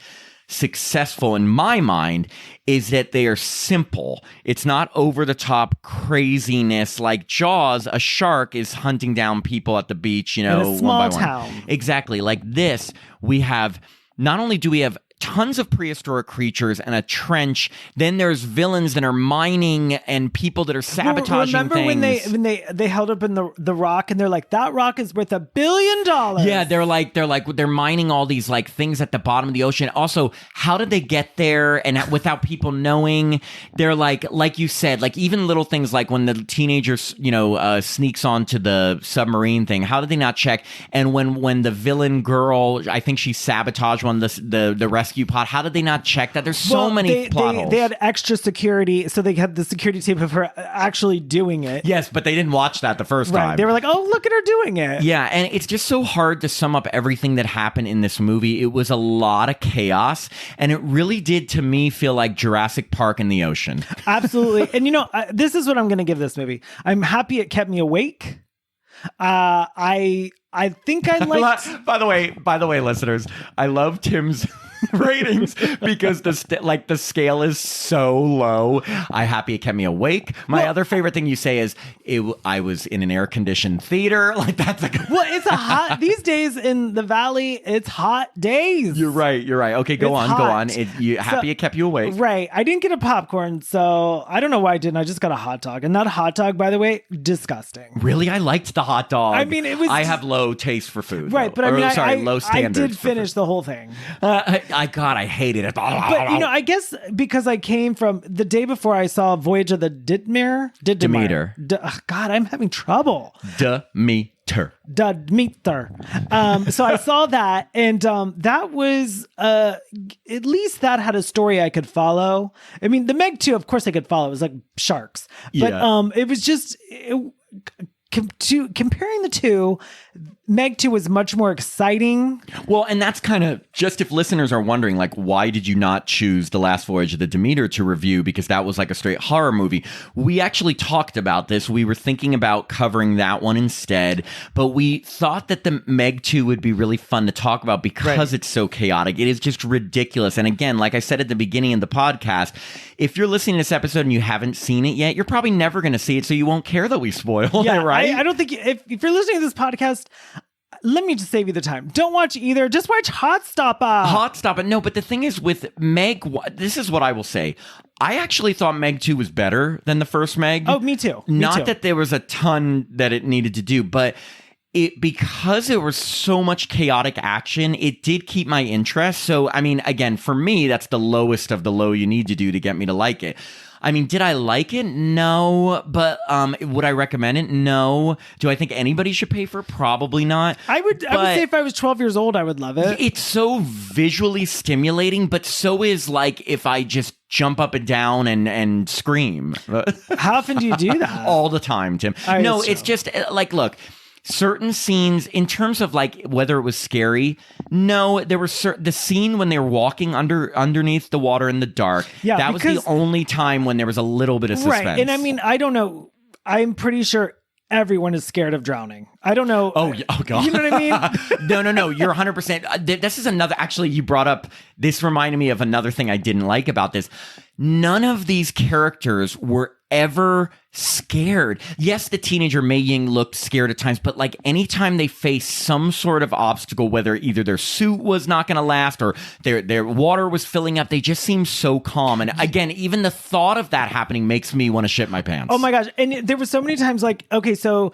successful in my mind is that they are simple. It's not over the top craziness like Jaws. A shark is hunting down people at the beach, in a small one by town. one. Exactly. Like this, we have, not only do we have tons of prehistoric creatures and a trench, then there's villains that are mining and people that are sabotaging Remember things. when they held up in the rock and they're like, that rock is worth $1 billion. Yeah, they're mining all these like things at the bottom of the ocean. Also, how did they get there and without people knowing? They're like you said, like even little things like when the teenager sneaks onto the submarine thing. How did they not check? And when the villain girl, I think she sabotaged one of the rescue pod. How did they not check that? There's so many plot holes. They had extra security, so they had the security tape of her actually doing it. Yes, but they didn't watch that the first time. They were like, "Oh, look at her doing it." Yeah, and it's just so hard to sum up everything that happened in this movie. It was a lot of chaos, and it really did to me feel like Jurassic Park in the ocean. Absolutely. And this is what I'm going to give this movie. I'm happy it kept me awake. I think I liked. By the way, listeners, I love Tim's ratings because the scale is so low. I happy it kept me awake. My other favorite thing you say is I was in an air conditioned theater. Like that's it's a hot these days in the valley. It's hot days. You're right. Okay, go on. It kept you awake. Right. I didn't get a popcorn, so I don't know why I didn't. I just got a hot dog, and that hot dog, by the way, disgusting. Really, I liked the hot dog. I mean, it was. I have low taste for food. Right, but I mean, low standards. I did finish the whole thing. I hated it. But I guess because I came from the day before I saw Voyage of the Demeter. God, I'm having trouble. Demeter. So I saw that, and that was at least that had a story I could follow. I mean, the Meg 2, of course, I could follow. It was like sharks, but it was just. Comparing the two, Meg 2 was much more exciting. Well, and that's kind of just if listeners are wondering, like, why did you not choose The Last Voyage of the Demeter to review? Because that was like a straight horror movie. We actually talked about this. We were thinking about covering that one instead, but we thought that the Meg 2 would be really fun to talk about because it's so chaotic. It is just ridiculous. And again, like I said at the beginning of the podcast, if you're listening to this episode and you haven't seen it yet, you're probably never going to see it, so you won't care that we spoil it, right? I don't think if you're listening to this podcast, let me just save you the time. Don't watch either. Just watch Hot Stoppa. No, but the thing is with Meg, this is what I will say. I actually thought Meg 2 was better than the first Meg. Oh, me too. Not that there was a ton that it needed to do, but because there was so much chaotic action, it did keep my interest. So, I mean, again, for me, that's the lowest of the low you need to do to get me to like it. I mean, did I like it? No. But would I recommend it? No. Do I think anybody should pay for it? Probably not. I would say if I was 12 years old, I would love it. It's so visually stimulating, but so is like if I just jump up and down and scream. How often do you do that? All the time, Tim. No, it's just like, look. Certain scenes, in terms of like whether it was scary, no, there were the scene when they were walking underneath the water in the dark. Yeah, that was the only time when there was a little bit of suspense. Right, and I mean, I don't know. I'm pretty sure everyone is scared of drowning. I don't know. Oh God. You know what I mean? No. You're 100%. This is another. Actually, you brought up. This reminded me of another thing I didn't like about this. None of these characters were ever scared. Yes, the teenager Mei Ying looked scared at times, but like anytime they faced some sort of obstacle, whether either their suit was not going to last or their water was filling up, they just seemed so calm. And again, even the thought of that happening makes me want to shit my pants. Oh my gosh. And there were so many times like, okay, so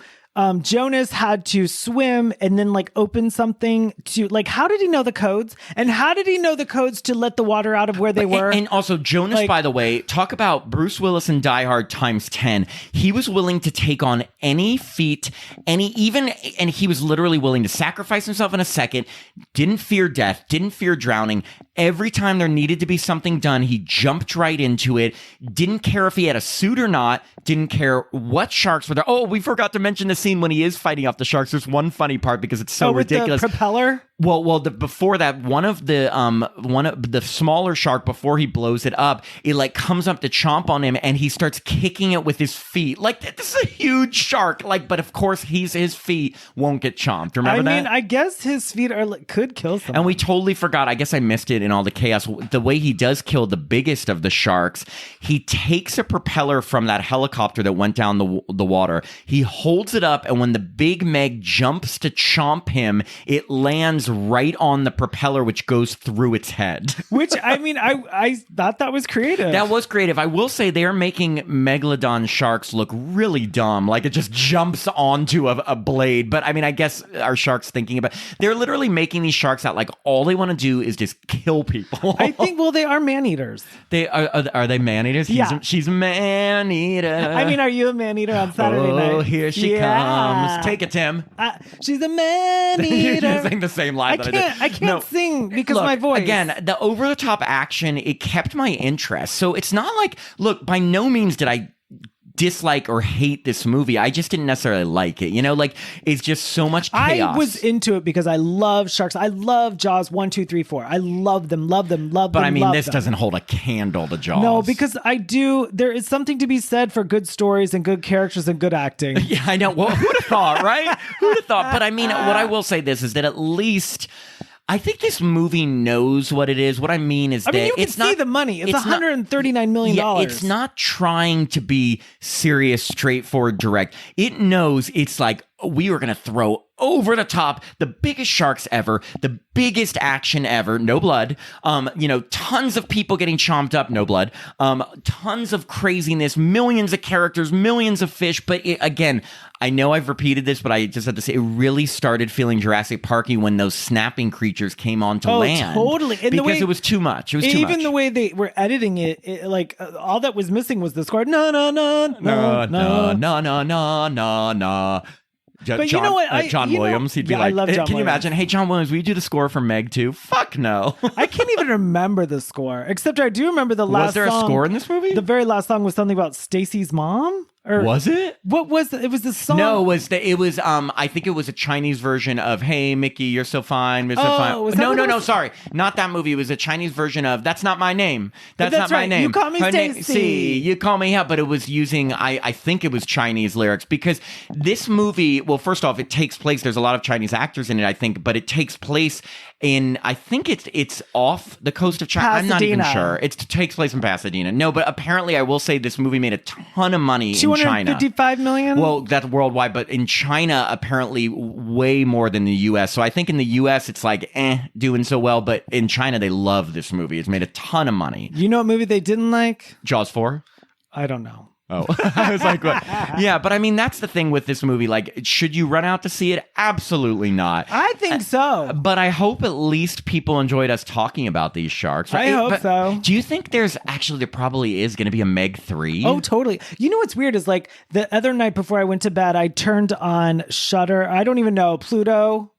Jonas had to swim and then like open something to like, how did he know the codes? And how did he know the codes to let the water out of where they were? And also Jonas, like, by the way, talk about Bruce Willis in Die Hard times 10. He was willing to take on any feat, and he was literally willing to sacrifice himself in a second, didn't fear death, didn't fear drowning. Every time there needed to be something done, he jumped right into it, didn't care if he had a suit or not, didn't care what sharks were there. Oh, we forgot to mention the scene when he is fighting off the sharks. There's one funny part because it's so ridiculous. The propeller? before that, one of the smaller shark, before he blows it up, it like comes up to chomp on him, and he starts kicking it with his feet. Like, this is a huge shark. Like, but of course, his feet won't get chomped. Remember that? I mean, I guess his feet could kill someone. And we totally forgot. I guess I missed it in all the chaos. The way he does kill the biggest of the sharks, he takes a propeller from that helicopter that went down the water. He holds it up, and when the big Meg jumps to chomp him, it lands right on the propeller, which goes through its head. Which, I mean, I thought that was creative. That was creative. I will say they are making megalodon sharks look really dumb. Like, it just jumps onto a blade. But I mean, I guess our sharks thinking about, they're literally making these sharks out like all they want to do is just kill people. I think, well, they are man-eaters. They are they man-eaters? Yeah. She's a man-eater. I mean, are you a man-eater on Saturday night? Oh, here she comes. Take it, Tim. She's a man-eater. You're saying the same line that I did. I can't sing because my voice. Again, the over-the-top action, it kept my interest. So it's not like, look, by no means did I dislike or hate this movie. I just didn't necessarily like it. You know, like, it's just so much chaos. I was into it because I love sharks. I love Jaws 1, 2, 3, 4. I love them. But I mean, this doesn't hold a candle to Jaws. No, because there is something to be said for good stories and good characters and good acting. Yeah, I know. Well, who'd have thought, right? Who'd have thought? But I mean, what I will say this is that at least I think this movie knows what it is. What I mean is that you can it's not, see the money. It's $139 million. Yeah, it's not trying to be serious, straightforward, direct. It knows it's like, we are going to throw over the top the biggest sharks ever, the biggest action ever, no blood. Tons of people getting chomped up, no blood. Tons of craziness, millions of characters, millions of fish. But again, I know I've repeated this, but I just have to say, it really started feeling Jurassic Parky when those snapping creatures came onto land. Totally. And because it was too much. It was too much. Even the way they were editing it, like, all that was missing was the score. No, no, no, no, no, no, no, no, no, no. But you know what? John Williams, he'd be like, I love John can you Williams. imagine? Hey, John Williams, will you do the score for Meg 2? Fuck no. I can't even remember the score, except I do remember the last song. Was there a score in this movie? The very last song was something about Stacy's mom? Or was it? What was it? It was the song. No, it was I think it was a Chinese version of Hey Mickey, You're So Fine, You're So Fine. No, sorry. Not that movie. It was a Chinese version of That's Not My Name. That's not right. my name. You call me Stacy. You call me out, but it was using I think it was Chinese lyrics, because this movie, well, first off, it takes place, there's a lot of Chinese actors in it, I think, but it takes place in, I think it's off the coast of China. Pasadena. I'm not even sure. It takes place in Pasadena. No, but apparently I will say this movie made a ton of money in China. $255 million? Well, that's worldwide, but in China, apparently way more than the U.S. So I think in the U.S. it's like, doing so well, but in China, they love this movie. It's made a ton of money. You know what movie they didn't like? Jaws 4? I don't know. Oh, I was like, what? Yeah, but I mean, that's the thing with this movie. Like, should you run out to see it? Absolutely not. I think so. But I hope at least people enjoyed us talking about these sharks. Right? I hope so. Do you think there probably is going to be a Meg 3? Oh, totally. You know what's weird is, like, the other night before I went to bed, I turned on Shudder. I don't even know. Pluto?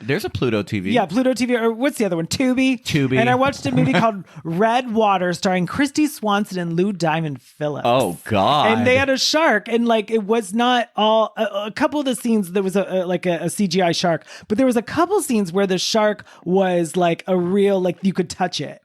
There's a Pluto TV. Yeah, Pluto TV. Or what's the other one? Tubi. And I watched a movie called Red Water starring Christy Swanson and Lou Diamond Phillips. Oh, God. And they had a shark, and, like, it was not all a couple of the scenes there was a CGI shark, but there was a couple scenes where the shark was like a real, like, you could touch it.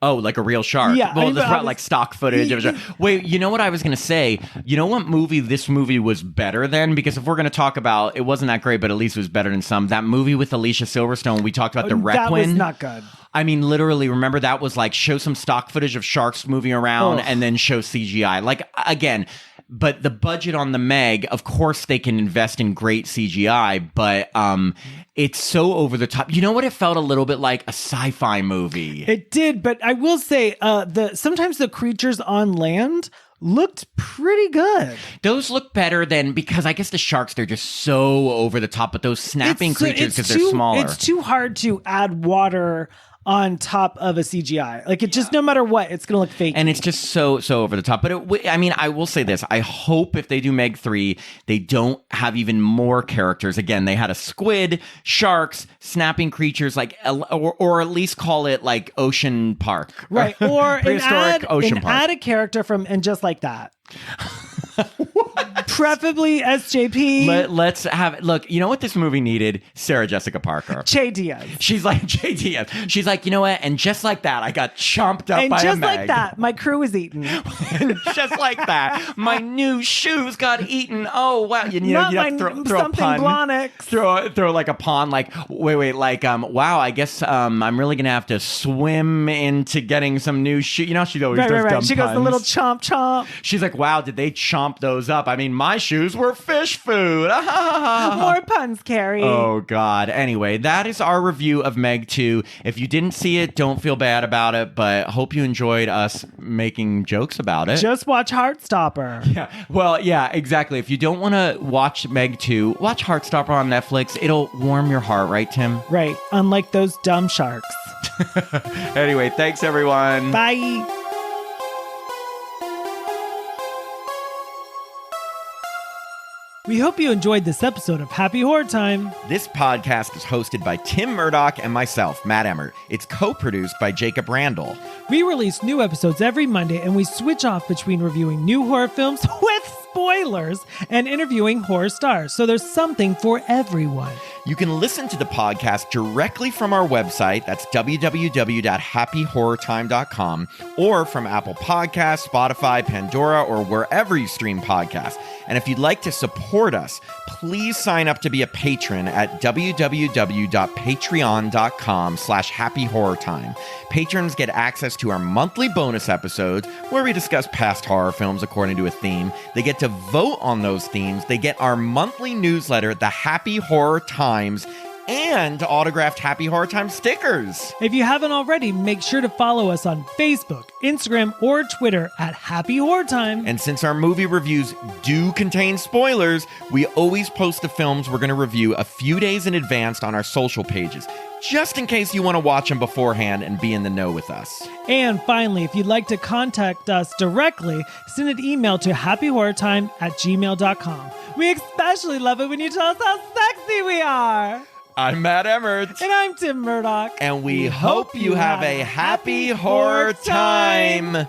Oh, like a real shark. Yeah. Well, this brought like stock footage of a shark. Wait, you know what I was going to say? You know what movie this movie was better than? Because if we're going to talk about, it wasn't that great, but at least it was better than some. That movie with Alicia Silverstone, we talked about the Requiem. That was not good. I mean, literally, remember that was like show some stock footage of sharks moving around and then show CGI. Like, again, but the budget on the Meg, of course they can invest in great CGI, but it's so over the top. You know what? It felt a little bit like a sci-fi movie. It did, but I will say sometimes the creatures on land looked pretty good. Those look better than, because I guess the sharks, they're just so over the top, but those snapping creatures, because they're smaller. It's too hard to add water on top of a CGI. Like, it just, no matter what, it's going to look fake. And it's just so over the top. But I mean, I will say this. I hope if they do Meg 3, they don't have even more characters. Again, they had a squid, sharks, snapping creatures, like, or at least call it like Ocean Park. Right. Or prehistoric Ocean Park. Add a character from And Just Like That. Preferably SJP. Let's have look. You know what this movie needed? Sarah Jessica Parker. Che Diaz. She's like JDS. She's like, you know what? And just like that, I got chomped up And by a just Meg. like that, my crew is eaten. Just like that, my new shoes got eaten. Oh wow! You Not have my to throw a something pun. Blonix. Throw like a pun. Like wait. Like wow. I guess I'm really gonna have to swim into getting some new shoes. You know she always does dumb She goes the puns. little chomp chomp. She's like, wow, did they chomp those up? I mean, my shoes were fish food. More puns, Carrie. Oh, God. Anyway, that is our review of Meg 2. If you didn't see it, don't feel bad about it, but hope you enjoyed us making jokes about it. Just watch Heartstopper. Yeah. Well, yeah, exactly. If you don't want to watch Meg 2, watch Heartstopper on Netflix. It'll warm your heart, right, Tim? Right. Unlike those dumb sharks. Anyway, thanks, everyone. Bye. We hope you enjoyed this episode of Happy Horror Time. This podcast is hosted by Tim Murdoch and myself, Matt Emmert. It's co-produced by Jacob Randall. We release new episodes every Monday, and we switch off between reviewing new horror films with spoilers and interviewing horror stars, so there's something for everyone. You can listen to the podcast directly from our website, that's www.happyhorrortime.com, or from Apple Podcasts, Spotify, Pandora, or wherever you stream podcasts. And if you'd like to support us, please sign up to be a patron at www.patreon.com/happyhorrortime. Patrons get access to our monthly bonus episodes where we discuss past horror films according to a theme. They get to vote on those themes. They get our monthly newsletter, The Happy Horror Times, and autographed Happy Horror Time stickers. If you haven't already, make sure to follow us on Facebook, Instagram, or Twitter at Happy Horror Time. And since our movie reviews do contain spoilers, we always post the films we're going to review a few days in advance on our social pages, just in case you want to watch them beforehand and be in the know with us. And finally, if you'd like to contact us directly, send an email to happyhorrortime@gmail.com. We especially love it when you tell us how sexy we are. I'm Matt Emmert. And I'm Tim Murdoch. And we hope you have a happy horror time.